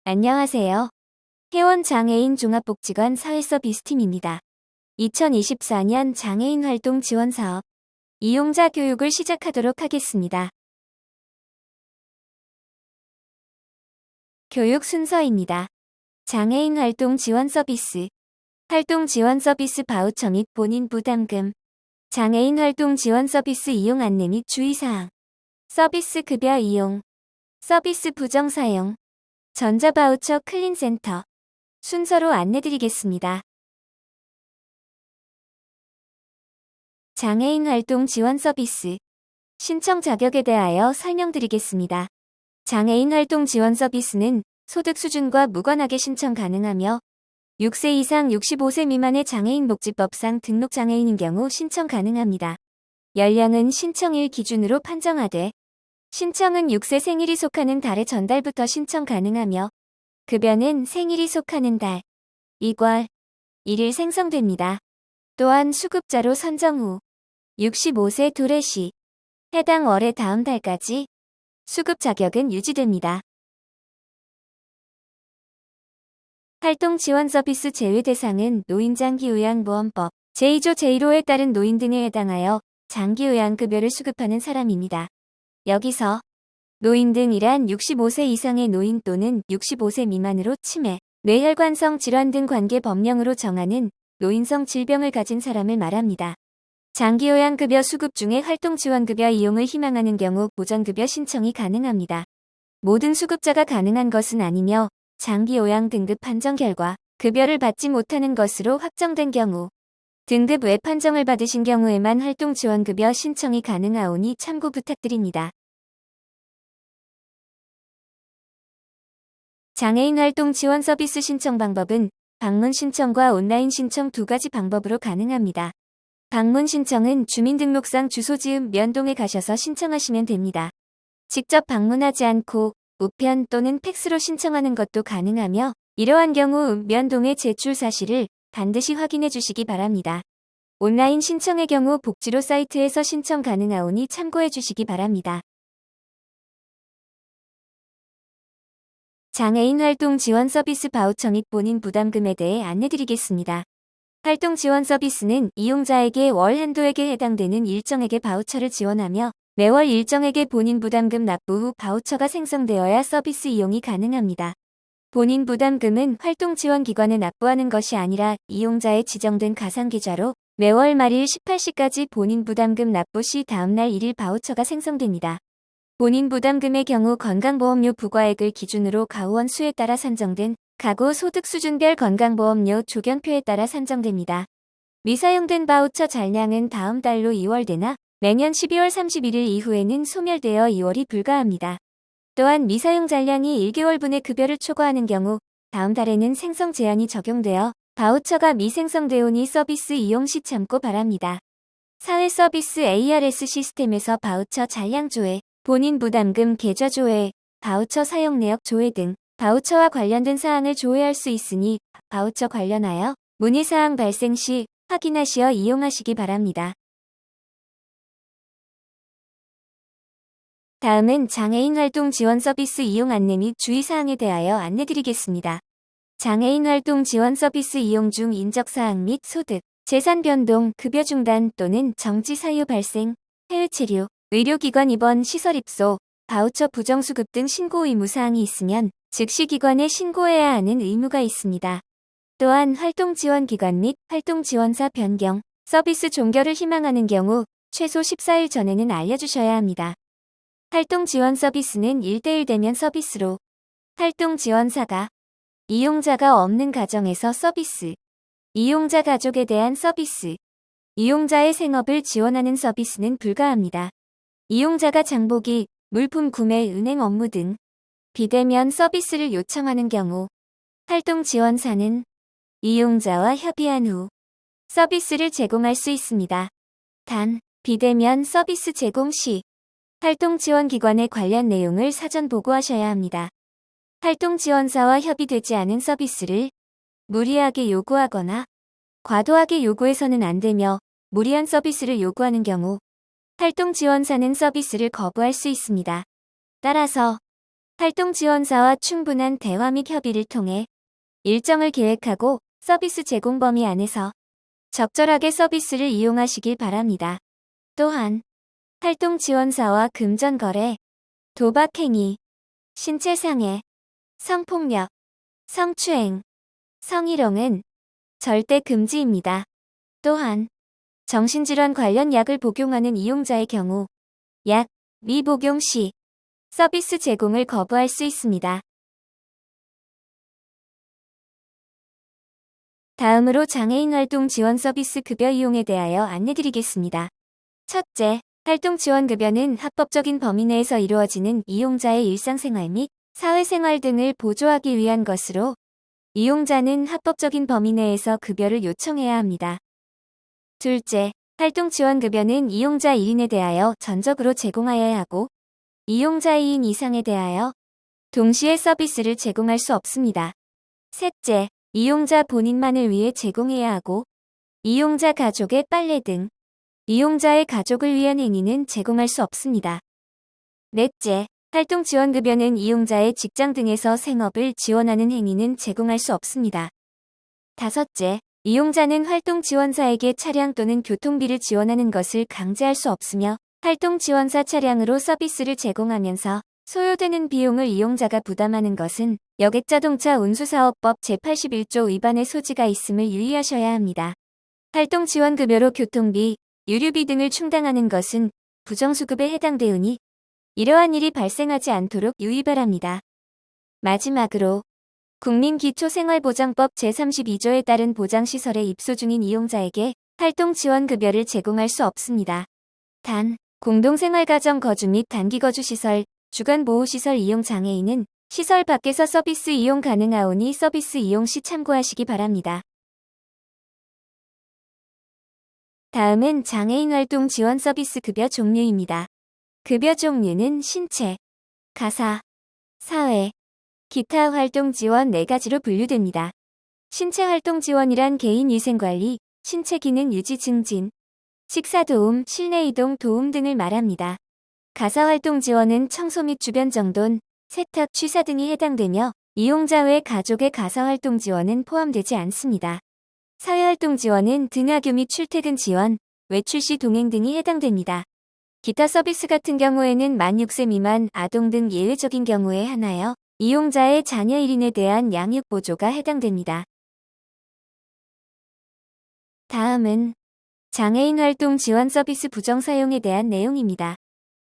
안녕하세요. 회원장애인 종합복지관 사회서비스팀입니다. 2024년 장애인 활동 지원 사업 이용자 교육을 시작하도록 하겠습니다. 교육 순서입니다. 장애인 활동 지원 서비스, 활동 지원 서비스 바우처 및 본인 부담금, 장애인 활동 지원 서비스 이용 안내 및 주의사항, 서비스 급여 이용, 서비스 부정 사용, 전자바우처 클린센터 순서로 안내드리겠습니다. 장애인 활동 지원 서비스 신청 자격에 대하여 설명드리겠습니다. 장애인 활동 지원 서비스는 소득 수준과 무관하게 신청 가능하며 6세 이상 65세 미만의 장애인복지법상 등록장애인인 경우 신청 가능합니다. 연령은 신청일 기준으로 판정하되 신청은 6세 생일이 속하는 달의 전달부터 신청 가능하며 급여는 생일이 속하는 달 2월 1일 생성됩니다. 또한 수급자로 선정 후 65세 도래 시 해당 월의 다음 달까지 수급 자격은 유지됩니다. 활동 지원 서비스 제외 대상은 노인장기요양보험법 제2조 제1호에 따른 노인 등에 해당하여 장기요양급여를 수급하는 사람입니다. 여기서 노인 등이란 65세 이상의 노인 또는 65세 미만으로 치매, 뇌혈관성 질환 등 관계 법령으로 정하는 노인성 질병을 가진 사람을 말합니다. 장기요양급여 수급 중에 활동지원급여 이용을 희망하는 경우 보전급여 신청이 가능합니다. 모든 수급자가 가능한 것은 아니며 장기요양 등급 판정 결과 급여를 받지 못하는 것으로 확정된 경우 등급 외 판정을 받으신 경우에만 활동지원급여 신청이 가능하오니 참고 부탁드립니다. 장애인 활동 지원 서비스 신청 방법은 방문 신청과 온라인 신청 두 가지 방법으로 가능합니다. 방문 신청은 주민등록상 주소 지음 면동에 가셔서 신청하시면 됩니다. 직접 방문하지 않고 우편 또는 팩스로 신청하는 것도 가능하며 이러한 경우 면동의 제출 사실을 반드시 확인해 주시기 바랍니다. 온라인 신청의 경우 복지로 사이트에서 신청 가능하오니 참고해 주시기 바랍니다. 장애인 활동 지원 서비스 바우처 및 본인 부담금에 대해 안내드리겠습니다. 활동 지원 서비스는 이용자에게 월 한도액에 해당되는 일정액의 바우처를 지원하며 매월 일정액의 본인 부담금 납부 후 바우처가 생성되어야 서비스 이용이 가능합니다. 본인 부담금은 활동 지원 기관에 납부하는 것이 아니라 이용자의 지정된 가상계좌로 매월 말일 18시까지 본인 부담금 납부 시 다음날 1일 바우처가 생성됩니다. 본인 부담금의 경우 건강보험료 부과액을 기준으로 가후원 수에 따라 산정된 가구 소득 수준별 건강보험료 조견표에 따라 산정됩니다. 미사용된 바우처 잔량은 다음 달로 2월되나 매년 12월 31일 이후에는 소멸되어 2월이 불가합니다. 또한 미사용 잔량이 1개월분의 급여를 초과하는 경우 다음 달에는 생성 제한이 적용되어 바우처가 미생성되오니 서비스 이용 시 참고 바랍니다. 사회서비스 ARS 시스템에서 바우처 잔량 조회, 본인 부담금 계좌 조회, 바우처 사용 내역 조회 등 바우처와 관련된 사항을 조회할 수 있으니 바우처 관련하여 문의사항 발생 시 확인하시어 이용하시기 바랍니다. 다음은 장애인 활동 지원 서비스 이용 안내 및 주의사항에 대하여 안내드리겠습니다. 장애인 활동 지원 서비스 이용 중 인적사항 및 소득, 재산 변동, 급여 중단 또는 정지 사유 발생, 해외 체류, 의료기관 입원, 시설 입소, 바우처 부정수급 등 신고 의무사항이 있으면 즉시 기관에 신고해야 하는 의무가 있습니다. 또한 활동지원기관 및 활동지원사 변경, 서비스 종결을 희망하는 경우 최소 14일 전에는 알려주셔야 합니다. 활동지원 서비스는 1:1 대면 서비스로 활동지원사가 이용자가 없는 가정에서 서비스, 이용자 가족에 대한 서비스, 이용자의 생업을 지원하는 서비스는 불가합니다. 이용자가 장보기, 물품 구매, 은행 업무 등 비대면 서비스를 요청하는 경우 활동지원사는 이용자와 협의한 후 서비스를 제공할 수 있습니다. 단, 비대면 서비스 제공 시 활동지원기관에 관련 내용을 사전 보고하셔야 합니다. 활동지원사와 협의되지 않은 서비스를 무리하게 요구하거나 과도하게 요구해서는 안 되며 무리한 서비스를 요구하는 경우 활동지원사는 서비스를 거부할 수 있습니다. 따라서 활동 지원사와 충분한 대화 및 협의를 통해 일정을 계획하고 서비스 제공 범위 안에서 적절하게 서비스를 이용하시길 바랍니다. 또한 활동 지원사와 금전거래, 도박행위, 신체상해, 성폭력, 성추행, 성희롱은 절대 금지입니다. 또한 정신질환 관련 약을 복용하는 이용자의 경우 약 미복용 시 서비스 제공을 거부할 수 있습니다. 다음으로 장애인 활동 지원 서비스 급여 이용에 대하여 안내드리겠습니다. 첫째, 활동 지원 급여는 합법적인 범위 내에서 이루어지는 이용자의 일상생활 및 사회생활 등을 보조하기 위한 것으로 이용자는 합법적인 범위 내에서 급여를 요청해야 합니다. 둘째, 활동 지원 급여는 이용자 1인에 대하여 전적으로 제공하여야 하고 이용자 2인 이상에 대하여 동시에 서비스를 제공할 수 없습니다. 셋째, 이용자 본인만을 위해 제공해야 하고 이용자 가족의 빨래 등 이용자의 가족을 위한 행위는 제공할 수 없습니다. 넷째, 활동 지원 급여는 이용자의 직장 등에서 생업을 지원하는 행위는 제공할 수 없습니다. 다섯째, 이용자는 활동 지원사에게 차량 또는 교통비를 지원하는 것을 강제할 수 없으며 활동 지원사 차량으로 서비스를 제공하면서 소요되는 비용을 이용자가 부담하는 것은 여객자동차 운수사업법 제81조 위반의 소지가 있음을 유의하셔야 합니다. 활동 지원 급여로 교통비, 유류비 등을 충당하는 것은 부정수급에 해당되오니 이러한 일이 발생하지 않도록 유의 바랍니다. 마지막으로 국민기초생활보장법 제32조에 따른 보장시설에 입소 중인 이용자에게 활동지원급여를 제공할 수 없습니다. 단, 공동생활가정 거주 및 단기거주시설, 주간보호시설 이용 장애인은 시설 밖에서 서비스 이용 가능하오니 서비스 이용 시 참고하시기 바랍니다. 다음은 장애인 활동 지원 서비스 급여 종류입니다. 급여 종류는 신체, 가사, 사회, 기타 활동 지원 4가지로 분류됩니다. 신체 활동 지원이란 개인 위생관리, 신체 기능 유지 증진, 식사 도움, 실내 이동 도움 등을 말합니다. 가사 활동 지원은 청소 및 주변 정돈, 세탁, 취사 등이 해당되며 이용자 외 가족의 가사 활동 지원은 포함되지 않습니다. 사회 활동 지원은 등하교 및 출퇴근 지원, 외출 시 동행 등이 해당됩니다. 기타 서비스 같은 경우에는 만 6세 미만 아동 등 예외적인 경우에 한하여 이용자의 자녀 1인에 대한 양육 보조가 해당됩니다. 다음은 장애인 활동 지원 서비스 부정사용에 대한 내용입니다.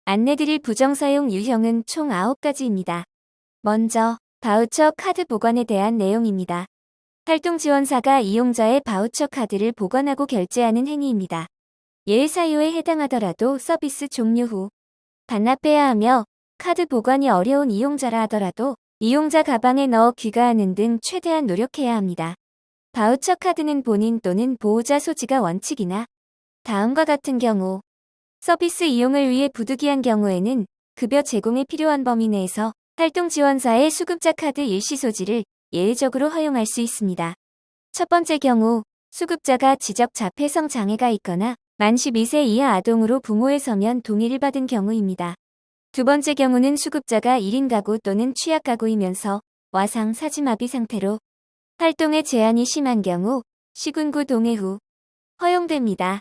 안내드릴 부정사용 유형은 총 9가지입니다. 먼저 바우처 카드 보관에 대한 내용입니다. 활동 지원사가 이용자의 바우처 카드를 보관하고 결제하는 행위입니다. 예외 사유에 해당하더라도 서비스 종료 후 반납해야 하며 카드 보관이 어려운 이용자라 하더라도 이용자 가방에 넣어 귀가하는 등 최대한 노력해야 합니다. 바우처 카드는 본인 또는 보호자 소지가 원칙이나 다음과 같은 경우 서비스 이용을 위해 부득이한 경우에는 급여 제공에 필요한 범위 내에서 활동 지원사의 수급자 카드 일시 소지를 예외적으로 허용할 수 있습니다. 첫 번째 경우 수급자가 지적 자폐성 장애가 있거나 만 12세 이하 아동으로 부모의 서면 동의를 받은 경우입니다. 두 번째 경우는 수급자가 1인 가구 또는 취약 가구이면서 와상 사지마비 상태로 활동에 제한이 심한 경우 시군구 동의 후 허용됩니다.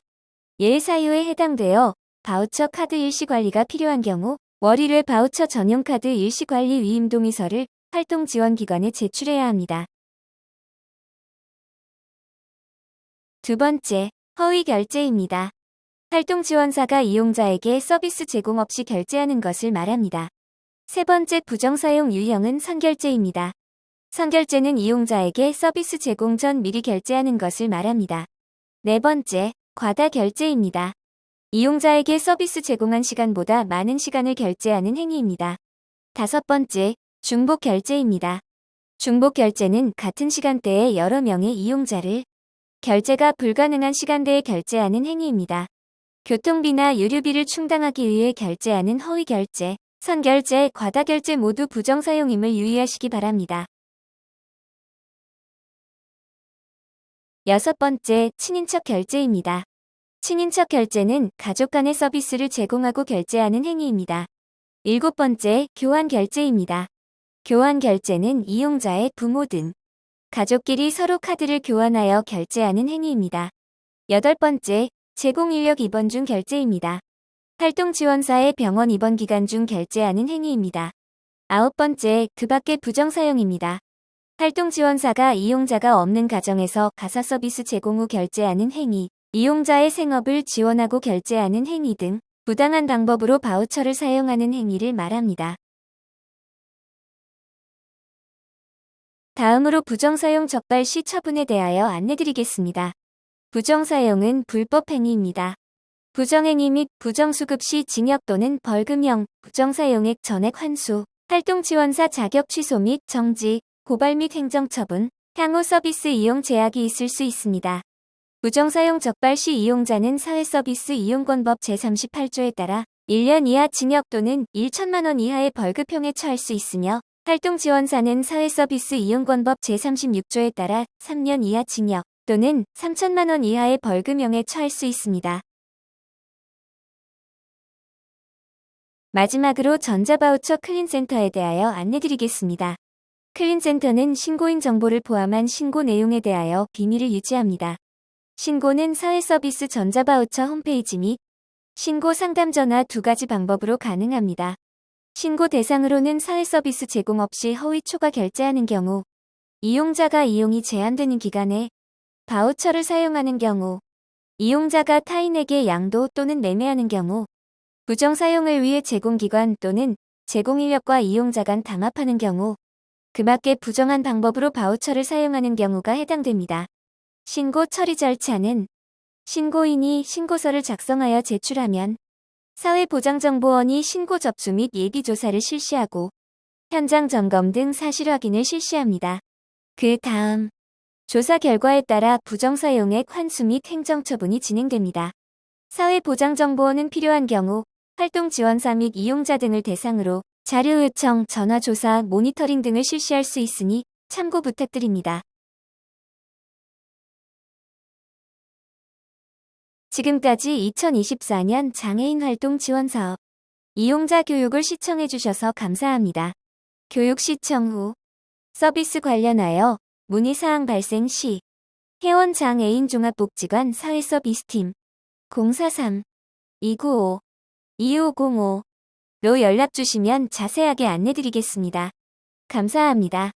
예외 사유에 해당되어 바우처 카드 일시 관리가 필요한 경우 월 1회 바우처 전용 카드 일시 관리 위임 동의서를 활동 지원기관에 제출해야 합니다. 두 번째, 허위 결제입니다. 활동 지원사가 이용자에게 서비스 제공 없이 결제하는 것을 말합니다. 세 번째 부정사용 유형은 선결제입니다. 선결제는 이용자에게 서비스 제공 전 미리 결제하는 것을 말합니다. 네 번째, 과다 결제입니다. 이용자에게 서비스 제공한 시간보다 많은 시간을 결제하는 행위입니다. 다섯 번째, 중복 결제입니다. 중복 결제는 같은 시간대에 여러 명의 이용자를 결제가 불가능한 시간대에 결제하는 행위입니다. 교통비나 유류비를 충당하기 위해 결제하는 허위 결제, 선결제, 과다 결제 모두 부정사용임을 유의하시기 바랍니다. 여섯 번째, 친인척 결제입니다. 친인척 결제는 가족 간의 서비스를 제공하고 결제하는 행위입니다. 일곱 번째, 교환 결제입니다. 교환 결제는 이용자의 부모 등 가족끼리 서로 카드를 교환하여 결제하는 행위입니다. 8번째, 제공 인력 입원 중 결제입니다. 활동지원사의 병원 입원 기간 중 결제하는 행위입니다. 9번째, 그 밖의 부정사용입니다. 활동지원사가 이용자가 없는 가정에서 가사 서비스 제공 후 결제하는 행위, 이용자의 생업을 지원하고 결제하는 행위 등 부당한 방법으로 바우처를 사용하는 행위를 말합니다. 다음으로 부정사용 적발 시 처분에 대하여 안내드리겠습니다. 부정사용은 불법 행위입니다. 부정행위 및 부정수급 시 징역 또는 벌금형, 부정사용액 전액 환수, 활동지원사 자격 취소 및 정지, 고발 및 행정처분, 향후 서비스 이용 제약이 있을 수 있습니다. 부정사용 적발 시 이용자는 사회서비스 이용권법 제38조에 따라 1년 이하 징역 또는 1천만 원 이하의 벌금형에 처할 수 있으며 활동지원사는 사회서비스 이용권법 제36조에 따라 3년 이하 징역 또는 3천만 원 이하의 벌금형에 처할 수 있습니다. 마지막으로 전자바우처 클린센터에 대하여 안내드리겠습니다. 클린센터는 신고인 정보를 포함한 신고 내용에 대하여 비밀을 유지합니다. 신고는 사회서비스 전자바우처 홈페이지 및 신고 상담 전화 2가지 방법으로 가능합니다. 신고 대상으로는 사회서비스 제공 없이 허위 초과 결제하는 경우, 이용자가 이용이 제한되는 기간에 바우처를 사용하는 경우, 이용자가 타인에게 양도 또는 매매하는 경우, 부정사용을 위해 제공기관 또는 제공인력과 이용자 간 담합하는 경우, 그 밖의 부정한 방법으로 바우처를 사용하는 경우가 해당됩니다. 신고 처리 절차는 신고인이 신고서를 작성하여 제출하면 사회보장정보원이 신고 접수 및 예비조사를 실시하고 현장 점검 등 사실 확인을 실시합니다. 그 다음 조사 결과에 따라 부정사용액 환수 및 행정처분이 진행됩니다. 사회보장정보원은 필요한 경우 활동지원사 및 이용자 등을 대상으로 자료 요청, 전화조사, 모니터링 등을 실시할 수 있으니 참고 부탁드립니다. 지금까지 2024년 장애인 활동 지원 사업 이용자 교육을 시청해주셔서 감사합니다. 교육 시청 후 서비스 관련하여 문의사항 발생 시 회원 장애인 종합복지관 사회서비스팀 043-295-2505로 연락주시면 자세하게 안내드리겠습니다. 감사합니다.